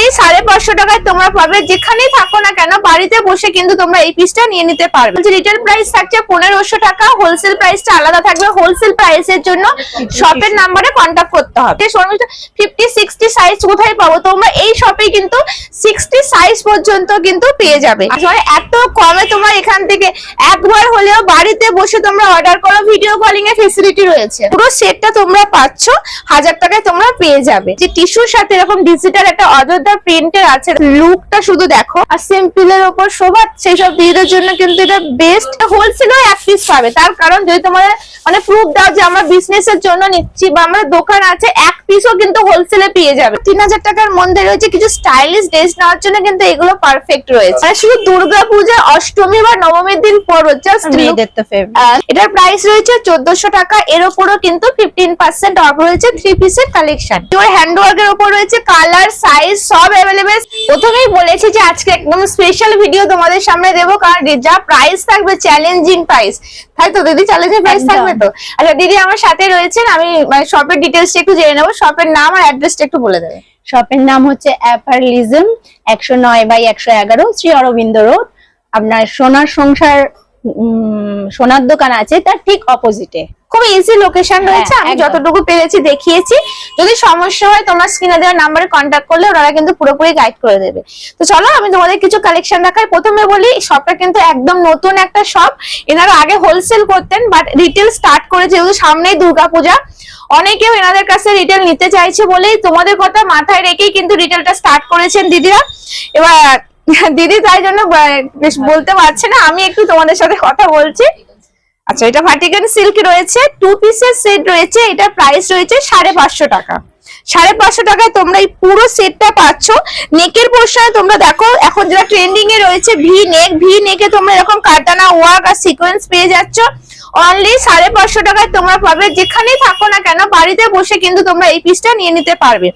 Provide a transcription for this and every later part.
550 টাকায় তোমরা পাবে। যেখানেই থাকো না কেন বাড়িতে বসে কিন্তু তোমরা এই পিসটা নিয়ে নিতে পারবে। রিটেল প্রাইস থাকছে 1500 টাকা, হোলসেল প্রাইসটা আলাদা থাকবে। হোলসেল প্রাইসের জন্য শপের নাম্বারে কন্টাক্ট করতে হবে। 50-60 সাইজ কোথায় পাবো? তোমরা এই শপে কিন্তু 60 সাইজ পর্যন্ত কিন্তু পেয়ে যাবে। আসলে এত কমে তোমরা এখান থেকে একবার হলেও বাড়িতে বসে তোমরা অর্ডার করো, ভিডিও কলিং এর ফেসিলিটি রয়েছে। পুরো সেটটা তোমরা পাচ্ছ 1000 টাকায় তোমরা পেয়ে যাবে। যে টিস্যুর সাথে এরকম ডিজিটাল একটা অযোধ্যা প্রিন্টের আছে, লুকটা শুধু দেখো। আর সিম্পলের উপর শোভা, সেই সব দিদিদের জন্য কিন্তু এটা বেস্ট। হোলসেলও এক পিস পাবে, তার কারণ যদি তোমাদের মানে প্রুফ দাও যে আমরা বিজনেসের জন্য নিচ্ছি বা আমার দোকান আছে, এক পিসও কিন্তু হোলসেলে পেয়ে যাবে। 3000 টাকার মধ্যে রয়েছে কিছু স্টাইলিশ ড্রেস নেওয়ার জন্য কিন্তু এগুলো পারফেক্ট রয়েছে। আর শুধু দুর্গাপূজা, অষ্টমী বা নবমীর দিন পরো, জাস্ট এটার প্রাইস রয়েছে 1400 টাকা। এর উপরও কিন্তু 15% অফ রয়েছে 3 পিসের কালেকশন। তোমার হ্যান্ডওয়ার্ক এর উপর রয়েছে, কালার সাইজ সব अवेलेबल। প্রথমেই বলেছি যে আজকে একদম স্পেশাল ভিডিও তোমাদের সামনে দেবো, কারণ যা প্রাইস থাকবে চ্যালেঞ্জিং প্রাইস। তাই তো দিদি, চ্যালেঞ্জিং প্রাইস থাকবে তো? আচ্ছা দিদি আমার সাথে রয়েছেন, আমি শপের ডিটেইলসটা একটু জেনে নেবো। শপের নাম আর অ্যাড্রেসটা একটু বলে দেবে। শপের নাম হচ্ছে অ্যাপারলিজম, 109/111 শ্রী অরবিন্দ রোড। আপনার সোনার সংসার সোনার দোকান আছে তার ঠিক অপোজিটে। খুব ইজি লোকেশন রয়েছে, আমি যতটুকু পেরেছি দেখিয়েছি। যদি সমস্যা হয় তোমরা স্ক্রিনে দেওয়া নাম্বারে কন্ট্যাক্ট করলে ওরা কিন্তু পুরোপুরি গাইড করে দেবে। তো চলো আমি তোমাদের কিছু কালেকশন দেখাই। প্রথমে বলি শপটা কিন্তু একদম নতুন একটা শপ। এনারা আগে হোলসেল করতেন, বাট রিটেল স্টার্ট করেছে যেহেতু সামনেই দুর্গাপূজা। অনেকেও এনাদের কাছে রিটেল নিতে চাইছে বলেই তোমাদের কথা মাথায় রেখেই কিন্তু রিটেলটা স্টার্ট করেছেন দিদিরা। এবার দিদি তাই জন্য বলতে পারছে না, আমি একটু তোমাদের সাথে কথা বলছি। আচ্ছা, এটা ভার্টিকান সিল্ক রয়েছে, 2 পিসের সেট রয়েছে। এটা প্রাইস রয়েছে 550 টাকা। 550 টাকায় তোমরা এই পুরো সেটটা পাচ্ছ। নেকের পোর্শনে তোমরা দেখো এখন যেটা ট্রেন্ডিং এ রয়েছে ভি নেক। ভি নেকে তোমরা এরকম কাটানা ওয়ার্ক আর সিকোয়েন্স পেয়ে যাচ্ছ। অনলি 550 টাকায় তোমরা পাবে। যেখানেই থাকো না কেন বাড়িতে বসে কিন্তু তোমরা এই পিসটা নিয়ে নিতে পারবে।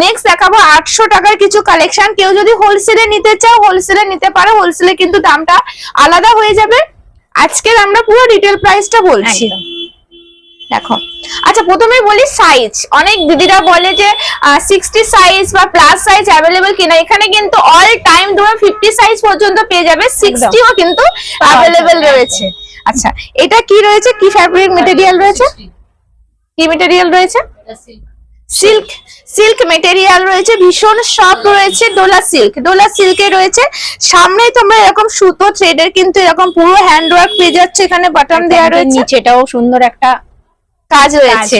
নেক্সট দেখাবো 800 টাকার কিছু কালেকশন। কেউ যদি হোলসেলে নিতে চাও হোলসেলে নিতে পারো, হোলসেলে কিন্তু দামটা আলাদা হয়ে যাবে। আজকের আমরা পুরো রিটেল প্রাইসটা বলছি, দেখো। আচ্ছা প্রথমেই বলি সাইজ। অনেক দিদিরা বলে যে 60 সাইজ বা প্লাস সাইজ अवेलेबल কিনা। এখানে কিন্তু অল টাইম তোমরা 50 সাইজ পর্যন্ত পেয়ে যাবে, 60ও কিন্তু अवेलेबल রয়েছে। আচ্ছা এটা কি রয়েছে, কি ফ্যাব্রিক ম্যাটেরিয়াল রয়েছে, কি ম্যাটেরিয়াল রয়েছে? সিল্ক। সিল্ক ম্যাটেরিয়াল রয়েছে, ভীষণ সফট রয়েছে। ডোলা সিল্ক, ডোলা সিল্কে রয়েছে। সামনে তোমরা এরকম সুতো থ্রেডের কিন্তু এরকম পুরো হ্যান্ডওয়ার্ক পেয়ে যাচ্ছে। এখানে বাটন দেওয়া রয়েছে, নিচেটাও সুন্দর একটা কাজ রয়েছে।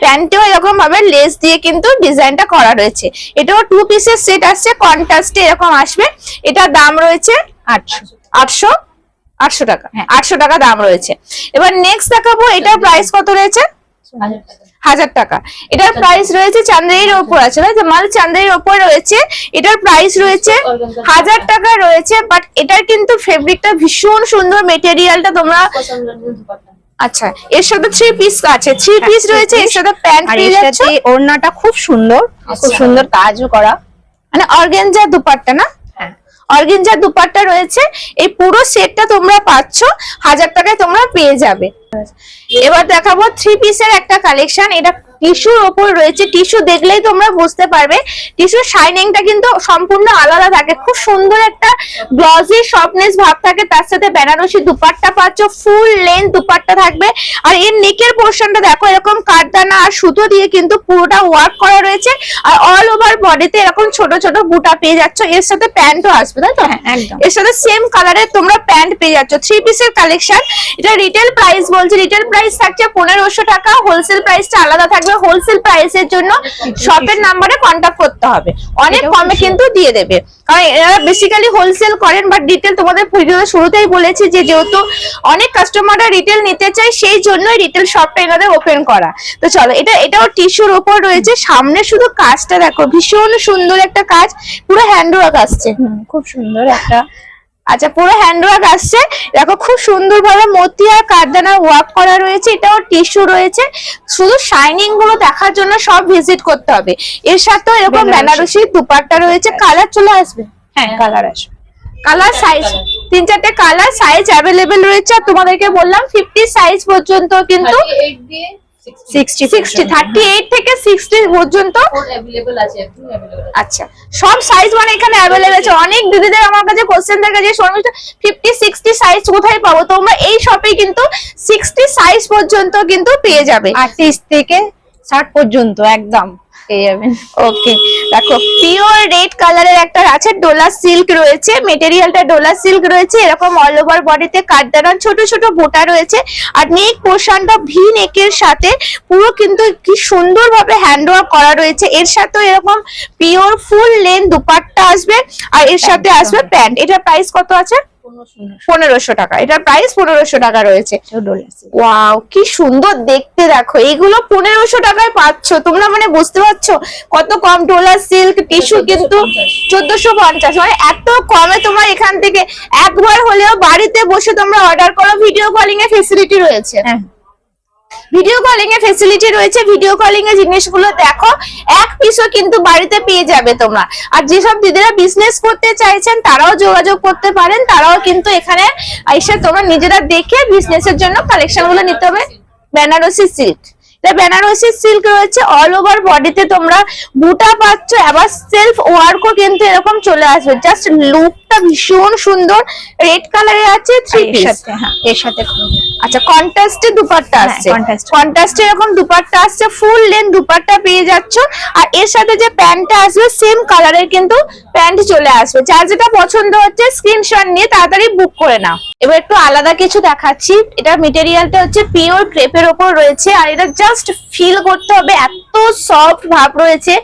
প্যান্টেও এরকম ভাবে লেস দিয়ে কিন্তু ডিজাইনটা করা রয়েছে। এটাও 2 পিসের সেট আসছে, কন্ট্রাস্টে এরকম আসবে। এটার দাম রয়েছে 800 টাকা। 800 টাকা দাম রয়েছে। এবার নেক্সট দেখাবো, এটার প্রাইস কত রয়েছে? 1000 টাকা। এটার প্রাইস রয়েছে চান্দেরির উপর আছে, মাল চান্দেরির উপর রয়েছে। এটার প্রাইস রয়েছে 1000 টাকা রয়েছে। বাট এটার কিন্তু ফেব্রিকটা ভীষণ সুন্দর, মেটেরিয়ালটা তোমরা। আচ্ছা এর সাথে 3 পিস আছে, 3 পিস রয়েছে। এর সাথে প্যান্ট পেয়ে যাচ্ছ। ওড়নাটা খুব সুন্দর, খুব সুন্দর কাজও করা, মানে অর্গানজা দুপাট্টা না? অর্গানজা দুপাট্টা রয়েছে। এই পুরো সেটটা তোমরা পাচ্ছ 1000 টাকায় তোমরা পেয়ে যাবে। এবার দেখাবো 3 পিসের একটা কালেকশন। এটা টিস্যুর উপর রয়েছে। টিস্যু দেখলেই তোমরা বুঝতে পারবে টিস্যুর শাইনিংটা কিন্তু সম্পূর্ণ আলাদা থাকে। খুব সুন্দর একটা গ্লসি সফটনেস ভাব থাকে। তার সাথে বেনারসি দুপাট্টা পাচ্ছ, ফুল লেন্থ দুপাট্টা থাকবে। আর এর নেকের পোর্শনটা দেখো এরকম কাঠদানা আর সুতো দিয়ে কিন্তু পুরোটা ওয়ার্ক করা রয়েছে। আর অল ওভার বডিতে এরকম ছোট ছোট বুটা পেয়ে যাচ্ছ। এর সাথে প্যান্টও আসবে, তাই তো? একদম। এর সাথে সেম কালারের তোমরা প্যান্ট পেয়ে যাচ্ছ। 3 পিসের কালেকশন। এটা রিটেল প্রাইস বলছি, রিটেল প্রাইস থাকছে 1500 টাকা। হোলসেল প্রাইসটা আলাদা থাকবে। হোলসেল প্রাইসের জন্য শপের নাম্বারে কন্টাক্ট করতে হবে, অনেক কমে কিন্তু দিয়ে দেবে। কারণ এরা বেসিক্যালি হোলসেল করেন। বাট রিটেল তোমাদের ভিডিওতে শুরুতেই বলেছি যে যেহেতু অনেক কাস্টমাররা রিটেল নিতে চায় সেই জন্যই রিটেল শপটা এনাদের ওপেন করা। তো চলো এটাও টিস্যুর উপর রয়েছে। সামনে শুধু কাজটা দেখো, ভীষণ সুন্দর একটা কাজ, পুরো হ্যান্ডওয়ার্ক আসছে, খুব সুন্দর একটা। আচ্ছা পুরো হ্যান্ডওয়ার্ক আসছে, দেখো খুব সুন্দর ভাবে মতি আর কাঠদানার ওয়ার্ক করা রয়েছে। এটাও টিস্যু রয়েছে। শুধু শাইনিং গুলো দেখার জন্য সব ভিজিট করতে হবে। এর সাথেও এরকম বেনারসি দুপাট্টা রয়েছে। কালার চলে আসবে, হ্যাঁ কালার আসবে। কালার সাইজ 3-4টে কালার সাইজ अवेलेबल রয়েছে। আর তোমাদেরকে বললাম 50 সাইজ পর্যন্ত কিন্তু 60 38 থেকে 60 পর্যন্ত अवेलेबल আছে, একদম अवेलेबल। আচ্ছা, সব সাইজ মানে এখানে अवेलेबल আছে। অনেক দিদিদের আমার কাছে কোশ্চেন থাকে যে শর্মিষ্ঠা 50 60 সাইজ কোথায় পাবো? তোমরা এই শপে কিন্তু 60 সাইজ পর্যন্ত কিন্তু পেয়ে যাবে। 38 থেকে 60 পর্যন্ত একদম পেয়ে যাবেন। ওকে, দেখো পিওর রেড কালারের একটা আছে, ডোলা সিল্ক রয়েছে, মেটেরিয়ালটা ডোলা সিল্ক রয়েছে, এরকম অল ওভার বডিতে কাটদানা ছোট ছোট বুটা রয়েছে, আর নেক পোর্শনটা ভি নেকের সাথে পুরো কিন্তু কি সুন্দর ভাবে হ্যান্ড ওয়ার্ক করা রয়েছে। এর সাথে এরকম পিওর ফুল লেন্থ দুপাট্টা আসবে, আর এর সাথে আসবে প্যান্ট। এটার প্রাইস কত আছে? 1500 টাকা। এটার প্রাইস 1500 টাকা রয়েছে। ওয়াও, কি সুন্দর দেখতে, দেখো এইগুলো 1500 টাকায় পাচ্ছ তোমরা, মানে বুঝতে পারছো কত কম। ডোলা সিল্ক টিস্যু কিন্তু 1450, মানে এত কমে তোমরা এখান থেকে একবার হলেও বাড়িতে বসে তোমরা অর্ডার করো। ভিডিও কলিং এর ফেসিলিটি রয়েছে, ভিডিও কলিং এর ফেসিলিটি রয়েছে, ভিডিও কলিং এর জিনিসগুলো দেখো, এক পিসও কিন্তু বাড়িতে পেয়ে যাবে তোমরা। আর যেসব দিদিরা বিজনেস করতে চাইছেন তারাও যোগাযোগ করতে পারেন, তারাও কিন্তু এখানে এসে তোমরা নিজেরা দেখে বিজনেসের জন্য কালেকশন গুলো নিতে হবে। বেনারসি সিল্ক, বেনারসি সিল্ক রয়েছে, অল ওভার বডিতে তোমরা বুটা পাচ্ছ, আবার সেলফ ওয়ার্কও কিন্তু এরকম চলে আসবে। জাস্ট লুকটা ভীষণ সুন্দর। রেড কালারে আছে, থ্রি পিস, এর সাথে আচ্ছা কন্ট্রাস্টে দুপাট্টা আসছে, কন্ট্রাস্টে এরকম দুপাট্টা আসছে, ফুল লেন্থ দুপাট্টা পেয়ে যাচ্ছ। আর এর সাথে যে প্যান্টটা আসবে সেম কালারের কিন্তু প্যান্ট চলে আসবে। যার যেটা পছন্দ হচ্ছে স্ক্রিনশট নিয়ে তাড়াতাড়ি বুক করে নাও। এবার একটু আলাদা কিছু দেখাচ্ছি। এটা মেটেরিয়ালটা হচ্ছে পিওর ক্রেপের ওপর রয়েছে, আর এটা জাস্ট ফিল করতে হবে এত সফট ভাব রয়েছে।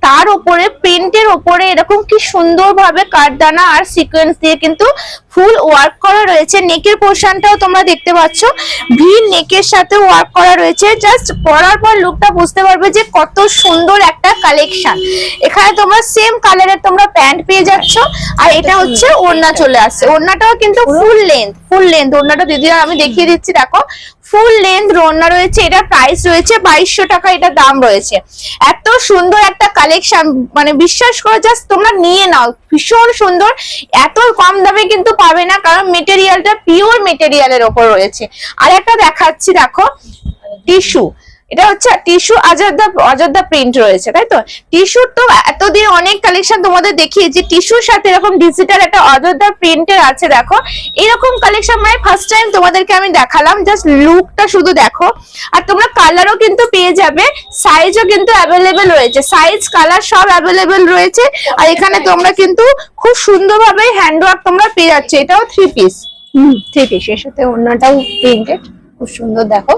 তার উপরে প্রিন্টের উপরে এরকম কি সুন্দর ভাবে কাটদানা আর সিকোয়েন্স দিয়ে কিন্তু ফুল ওয়ার্ক করা রয়েছে। নেকের পোর্শনটাও তোমরা দেখতে পাচ্ছ ভি নেকের সাথে ওয়ার্ক করা রয়েছে। জাস্ট পরার পর লুকটা বুঝতে পারবে যে কত সুন্দর একটা কালেকশন। এখানে তোমরা সেম কালারের তোমরা প্যান্ট পেয়ে যাচ্ছ, আর এটা হচ্ছে ওড়না চলে আসছে। ওড়নাটাও কিন্তু ফুল লেন্থ, ফুল লেন্থ ওড়নাটা দিদিরা আমি দেখিয়ে দিচ্ছি, দেখো ফুল লেন্থ ওড়না রয়েছে। এটা প্রাইস রয়েছে 2200 টাকা, এটা দাম রয়েছে। এত সুন্দর একটা কালেকশন, মানে বিশ্বাস করে জাস্ট তোমরা নিয়ে নাও, ভীষণ সুন্দর। এত কম দামে কিন্তু পাবে না, কারণ মেটেরিয়ালটা পিওর মেটেরিয়ালের ওপর রয়েছে। আর একটা দেখাচ্ছি, দেখো টিস্যু, এটা হচ্ছে টিস্যু অযোধ্যা প্রিন্ট রয়েছে, তাই তো? টিস্যুর তো এতদিন অনেক কালেকশন তোমাদের দেখিয়েছি, টিস্যুর সাথে এরকম ডিজিটাল একটা অযোধ্যা প্রিন্টের আছে। দেখো এরকম কালেকশন মানে ফার্স্ট টাইম তোমাদেরকে আমি দেখালাম, জাস্ট লুকটা শুধু দেখো। আর তোমরা কালারও কিন্তু পেয়ে যাবে, সাইজও কিন্তু অ্যাভেলেবেল রয়েছে, সাইজ কালার সব অ্যাভেলেবেল রয়েছে। আর এখানে তোমরা কিন্তু খুব সুন্দরভাবে হ্যান্ডওয়ার্ক তোমরা পেয়ে যাচ্ছ। এটাও থ্রি পিস, এর সাথে ওড়নাটাও প্রিন্টেড, খুব সুন্দর। দেখো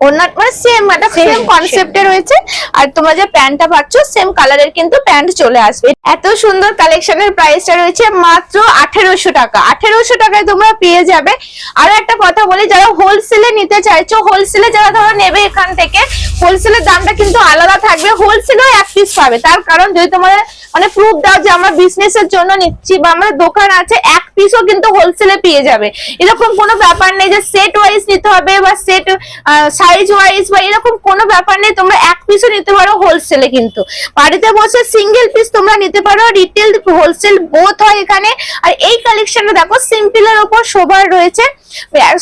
ওড়না মানে সেম একটা সেম কনসেপ্টে রয়েছে, আর তোমরা যে প্যান্টটা পাচ্ছ সেম কালারের কিন্তু প্যান্ট চলে আসবে। এত সুন্দর কালেকশনের প্রাইসটা রয়েছে মাত্র 1800 টাকা। 1800 টাকায় তোমরা পেয়ে যাবে। আর একটা কথা বলি, যারা হোলসেলে নিতে চাইছো, হোলসেলে যারা ধরো নেবে এখান থেকে, হোলসেলের দামটা কিন্তু আলাদা থাকবে। হোলসেলেও এক পিস পাবে, তার কারণ যদি তোমাদের মানে প্রুফ দাও যে আমরা বিজনেসের জন্য নিচ্ছি বা আমার দোকান আছে, এক পিসও কিন্তু হোলসেলে পেয়ে যাবে। এরকম কোনো ব্যাপার নেই যে সেট ওয়াইজ নিতে হবে বা সেট সাইজ ওয়াইজ বা এরকম কোনো ব্যাপার নেই, তোমরা এক পিসও নিতে পারো হোলসেলে। কিন্তু বাড়িতে বসে সিঙ্গেল পিস তোমরা নিতে পারো, রিটেল হোলসেল বোথ হয় এখানে। আর এই কালেকশনটা দেখো সিম্পলের উপর শোভার রয়েছে,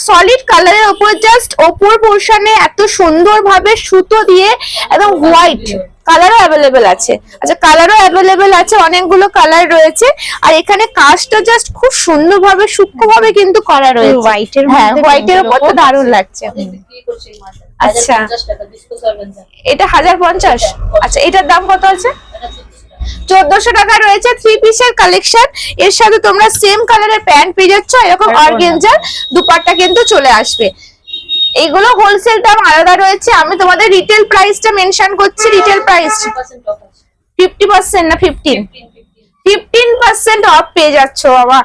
সলিড কালারের উপর জাস্ট ওপর পোর্শনে এত সুন্দর ভাবে সুতো দিয়ে একদম হোয়াইট কালারও অ্যাভেলেবেল আছে। আচ্ছা কালারও অ্যাভেলেবেল আছে, অনেকগুলো কালার রয়েছে। আর এখানে কাজটা জাস্ট খুব সুন্দর ভাবে সূক্ষ্ম ভাবে কিন্তু করা রয়েছে হোয়াইটের, হ্যাঁ হোয়াইটের উপর তো দারুণ লাগছে। আচ্ছা এটা 1050, আচ্ছা এটার দাম কত আছে? 1400 টাকা রয়েছে। থ্রি পিসের কালেকশন, এর সাথে তোমরা সেম কালারের প্যান্ট পেয়ে যাচ্ছ, এরকম অর্গানজার দুপাট্টা কিন্তু চলে আসবে। এইগুলো হোলসেল দাম আলাদা রয়েছে, আমি তোমাদের রিটেল প্রাইসটা মেনশন করছি। রিটেল প্রাইস 50% না 15% অফ পেয়ে যাচ্ছ বাবা।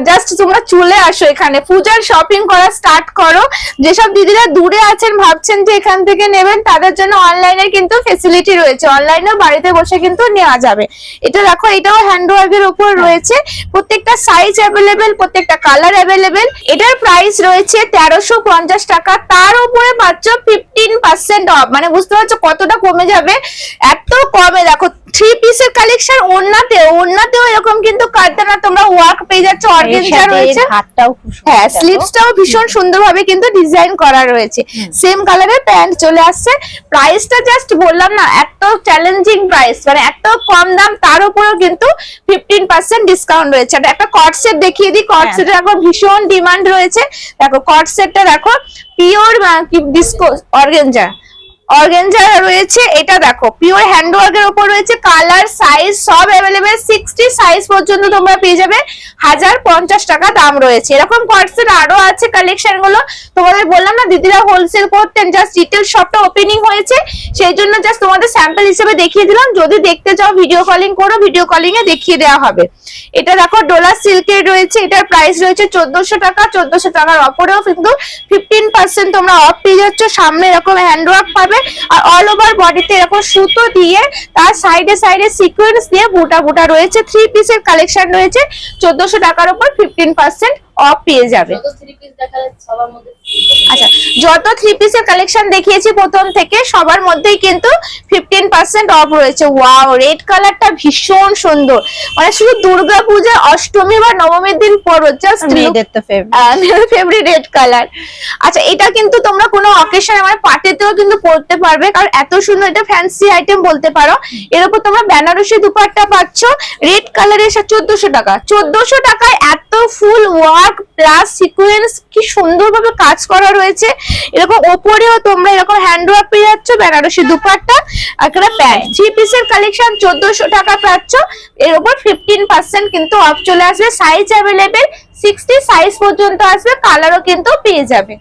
জাস্ট তোমরা চলে আসো এখানে, পূজার শপিং করা স্টার্ট করো। যেসব দিদিরা দূরে আছেন ভাবছেন যে এখান থেকে নেবেন, তাদের জন্য অনলাইনে কিন্তু ফেসিলিটি রয়েছে, অনলাইনেও বাড়িতে বসে কিন্তু নেওয়া যাবে। এটা দেখো, এটাও হ্যান্ডওয়ার্কের উপর রয়েছে, প্রত্যেকটা সাইজ অ্যাভেলেবেল, প্রত্যেকটা কালার অ্যাভেলেবেল। এটার প্রাইস রয়েছে 1350 টাকা, তার উপরে পাচ্ছ 15% অফ। মানে বুঝতে পারছো কতটা কমে যাবে, এত কমে। দেখো থ্রি পিসের কালেকশন, ওড়না ওড়নাতেও এরকম কিন্তু কারদানা তোমরা ওয়ার্ক পেয়ে যাচ্ছ, অর্গানজা রয়েছে, হাতটাও খুব সুন্দর। হ্যাঁ স্লিভসটাও ভীষণ সুন্দরভাবে কিন্তু ডিজাইন করা রয়েছে, সেম কালারের প্যান্ট চলে আসছে। প্রাইসটা জাস্ট বললাম না, এত চ্যালেঞ্জিং প্রাইস, মানে এত কম দাম, তার উপরেও কিন্তু 15% ডিসকাউন্ট রয়েছে। আর একটা কট সেট দেখিয়ে দিই, কট সেটের এখন ভীষণ ডিমান্ড রয়েছে। দেখো কট সেটটা দেখো, পিওর ডিসকো অর্গানজা রয়েছে, এটা দেখো পিওর হ্যান্ডওয়ার্কের উপর রয়েছে, কালার সাইজ সব অ্যাভেলেবেল, 60 সাইজ পর্যন্ত তোমরা পেয়ে যাবে, 1050 টাকা দাম রয়েছে। এরকম কটসেট আরো আছে কালেকশন গুলো, তোমাদের বললাম না দিদিরা হোলসেল করতেন, জাস্ট রিটেল শপটা ওপেনিং হয়েছে, সেই জন্য জাস্ট তোমাদের স্যাম্পল হিসেবে দেখিয়ে দিলাম। যদি দেখতে চাও ভিডিও কলিং করো, ভিডিও কলিং এ দেখিয়ে দেওয়া হবে। এটা দেখো ডোলা সিল্কের রয়েছে, এটার প্রাইস রয়েছে 1400 টাকা। 1400 টাকার অপরেও কিন্তু 15% তোমরা অফ পেয়ে যাচ্ছ। সামনে এরকম হ্যান্ডওয়ার্ক পাবে, আর অল ওভার বডিতে এরকম সুতো দিয়ে, তার সাইডে সাইডে সিকোয়েন্স দিয়ে বুটা বুটা রয়েছে। 3 পিসের কালেকশন রয়েছে, 1400 টাকার উপর 15% অফ পেয়ে যাবে। যত 3 পিস দেখা যাচ্ছে সবার মধ্যে আচ্ছা, যত 3 পিসের কালেকশন দেখিয়েছি প্রথম থেকে সবার মধ্যেই কিন্তু 15% অফ রয়েছে। ওয়াও, রেড কালারটা ভীষণ সুন্দর, মানে শুধু দুর্গাপূজা, অষ্টমী বা নবমীর দিন পরো, জাস্ট মেয়েদের তো ফেভারিট রেড কালার। আচ্ছা, এটা কিন্তু তোমরা কোনো অকেশনে মানে পার্টিতেও কিন্তু পরতে পারবে, কারণ এত সুন্দর, এটা ফ্যান্সি আইটেম বলতে পারো। এর উপর তোমরা বেনারসি দুপাট্টা পাচ্ছ, রেড কালারের, 1400 টাকা। 1400 টাকায় এত ফুল ওয়ার্ক প্লাস সিকোয়েন্স, কি সুন্দরভাবে কাজ করা রয়েছে। এরকম ওপরেও তোমরা এরকম হ্যান্ড ওয়ার্ক পেয়ে যাচ্ছ, বেনারসি দুপাট্টা, একটা প্যান্ট। 3 পিসের কালেকশন 1400 টাকা পাচ্ছ, এর উপর 15% কিন্তু অফ চলে আসবে। সাইজ অ্যাভেলেবেল, 60 সাইজ পর্যন্ত আসবে, কালারও কিন্তু পেয়ে যাবে।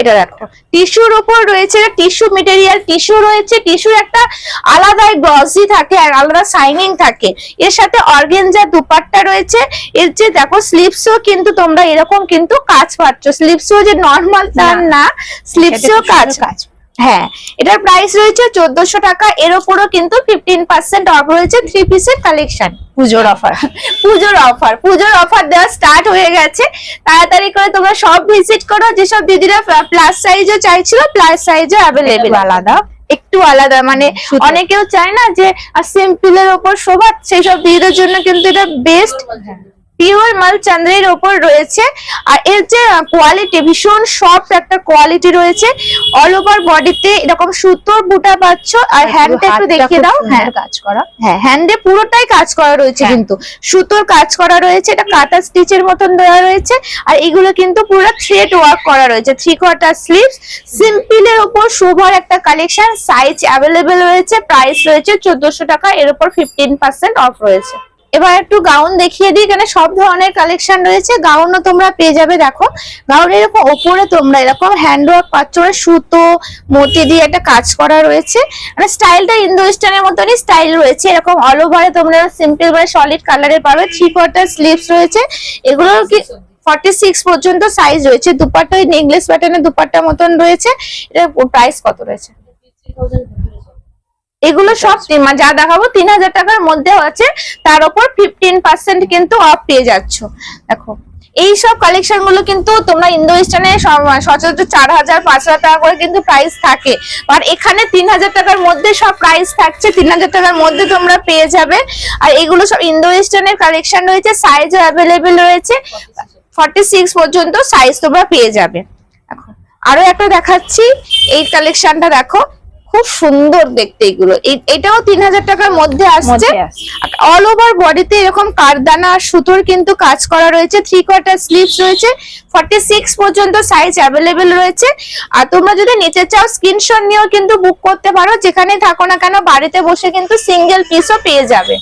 এটা দেখো টিস্যুর উপর রয়েছে, টিস্যু মেটেরিয়াল, টিস্যু রয়েছে, টিস্যুর একটা আলাদাই গ্লসি থাকে আর আলাদা শাইনিং থাকে। এর সাথে অর্গানজা দুপাট্টা রয়েছে। এর যে দেখো স্লিভসও কিন্তু তোমরা এরকম কিন্তু কাজ পাচ্ছ, স্লিভসও যে নরমাল তার না, স্লিভসও কাজ। হ্যাঁ, এটার প্রাইস রয়েছে 1400 টাকা। এর উপরও কিন্তু 15% অফ রয়েছে। 3 পিসের কালেকশন, পুজোর অফার পুজোর অফার দেওয়া স্টার্ট হয়ে গেছে। তাড়াতাড়ি করে তোমরা সব ভিজিট করো। যেসব দিদিরা প্লাস সাইজও চাইছিল, প্লাস সাইজও অ্যাভেলেবেল, একটু আলাদা, মানে অনেকেও চায় না যে সিম্পলের উপর শোভা, সেই সব দিদিদের জন্য কিন্তু এটা বেস্ট। পিওর মাল চান্দ্রের উপর রয়েছে, আর এর যে কোয়ালিটি ভীষণ সফট একটা কোয়ালিটি রয়েছে। অল ওভার বডিতে এরকম সুতোর বুটা পাচ্ছ, আর হ্যান্ডটা একটু দেখিয়ে দাও। হ্যাঁ, কাজ করা, হ্যাঁ হ্যান্ডে পুরোটাই কাজ করা রয়েছে, কিন্তু সুতোর কাজ করা রয়েছে, এটা কাটা স্টিচের মতন দেওয়া রয়েছে। আর এগুলো কিন্তু পুরো থ্রেড ওয়ার্ক করা রয়েছে। 3/4 স্লিভস, সিম্পলের উপর শোভার একটা কালেকশন। সাইজ অ্যাভেলেবেল রয়েছে, প্রাইস রয়েছে 1400 টাকা। এর উপর 15% অফ রয়েছে। এবার একটু গাউন দেখিয়ে দিই, এখানে সব ধরনের কালেকশন রয়েছে। গাউনও তোমরা পেয়ে যাবে। দেখো গাউনের এরকম ওপরে তোমরা এরকম হ্যান্ডওয়ার্ক পাচ্ছ, সুতো মতি দিয়ে একটা কাজ করা রয়েছে। মানে স্টাইলটা ইন্দো ওয়েস্টার্নের মতনই স্টাইল রয়েছে। এরকম অল ওভারে তোমরা সিম্পল ভাবে সলিড কালারে পাবে। 3/4 স্লিভস রয়েছে। এগুলোর কি 46 পর্যন্ত সাইজ রয়েছে। দুপাট্টা ওই নেকলেস প্যাটার্নের দুপাট্টা মতন রয়েছে। এর প্রাইস কত রয়েছে? 3000 এগুলো সব যা দেখাবো 3000 টাকার মধ্যে আছে, তার উপর 15% কিন্তু অফ পেয়ে যাচ্ছ। দেখো এই সব কালেকশন গুলো কিন্তু তোমরা ইন্দো ওয়েস্টার্নে সচরাচর 4000 5000 টাকা করে কিন্তু প্রাইস থাকে, আর এখানে 3000 টাকার মধ্যে সব প্রাইস থাকছে। 3000 টাকার মধ্যে তোমরা পেয়ে যাবে। আর এগুলো সব ইন্দো ওয়েস্টার্নের কালেকশন রয়েছে, সাইজও অ্যাভেলেবেল রয়েছে। 46 পর্যন্ত সাইজ তোমরা পেয়ে যাবে। দেখো আরো একটা দেখাচ্ছি, এই কালেকশনটা দেখো, খুব সুন্দর দেখতে। এগুলো এটাও 3000 টাকার মধ্যে আসছে। অল ওভার বডিতে এরকম কারদানা আর সুতোর কিন্তু কাজ করা রয়েছে। 3/4 স্লিভস রয়েছে। 46 পর্যন্ত সাইজ অ্যাভেলেবেল রয়েছে। আর তোমরা যদি নিতে চাও স্ক্রিনশট নিয়েও কিন্তু বুক করতে পারো, যেখানে থাকো না কেন বাড়িতে বসে কিন্তু সিঙ্গেল পিসও পেয়ে যাবে।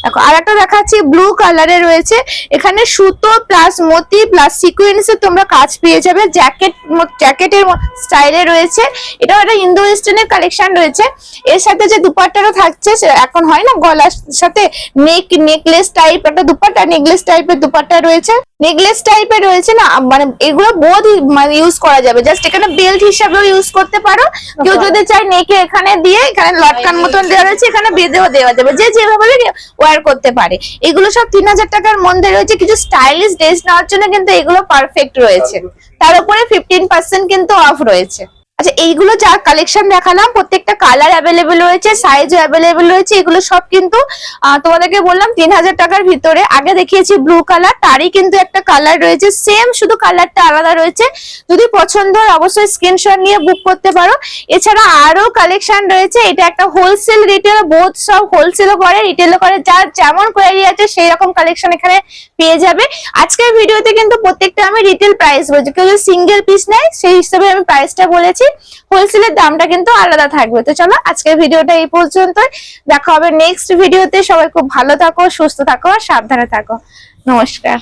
দেখো আরেকটা দেখাচ্ছি, ব্লু কালারে রয়েছে। এখানে সুতো প্লাস মতি প্লাস সিকোয়েন্সে তোমরা কাজ পেয়ে যাবে। জ্যাকেটের স্টাইলে রয়েছে। এটাও একটা ইন্দো ওয়েস্টার্নের কালেকশন রয়েছে। এর সাথে যে দুপাট্টাটা থাকছে, এখন হয় না গলার সাথে নেকলেস টাইপ একটা দুপাট্টা, নেকলেস টাইপের দুপাট্টা রয়েছে। নেকলেস টাইপের রয়েছে না, মানে এগুলো বোধ মানে ইউজ করা যাবে। জাস্ট এখানে বেল্ট হিসাবেও ইউজ করতে পারো। কেউ যদি চায় নেকে এখানে দিয়ে, এখানে লটকান মতন দেওয়া রয়েছে, এখানে বেঁধেও দেওয়া যাবে, যে যেভাবে ওয়্যার করতে পারে। এগুলো সব 3000 টাকার মধ্যে রয়েছে। কিছু স্টাইলিশ ড্রেস নেওয়ার জন্য কিন্তু এগুলো পারফেক্ট রয়েছে। তার উপরে 15% কিন্তু অফ রয়েছে। আচ্ছা, এইগুলো যা কালেকশন দেখালাম প্রত্যেকটা কালার অ্যাভেলেবেল রয়েছে, সাইজও অ্যাভেলেবেল রয়েছে। এগুলো সব কিন্তু তোমাদেরকে বললাম 3000 টাকার ভিতরে। আগে দেখিয়েছি ব্লু কালার, তারই কিন্তু একটা কালার রয়েছে সেম, শুধু কালারটা আলাদা রয়েছে। যদি পছন্দ হয় অবশ্যই স্ক্রিনশট নিয়ে বুক করতে পারো। এছাড়া আরো কালেকশন রয়েছে। এটা একটা হোলসেল রিটেল, বোথ সব হোলসেলও করে রিটেলও করে, যার যেমন কোয়ারি আছে সেই রকম কালেকশন এখানে পেয়ে যাবে। আজকের ভিডিওতে কিন্তু প্রত্যেকটা আমি রিটেল প্রাইস বলছি, কেউ যদি সিঙ্গেল পিস নেয় সেই হিসেবে আমি প্রাইসটা বলেছি, হোলসেলের দামটা কিন্তু আলাদা থাকবে। তো চলো আজকের ভিডিওটা এই পর্যন্তই, দেখা হবে নেক্সট ভিডিওতে। সবাই খুব ভালো থাকো, সুস্থ থাকো আর সাবধানে থাকো। নমস্কার।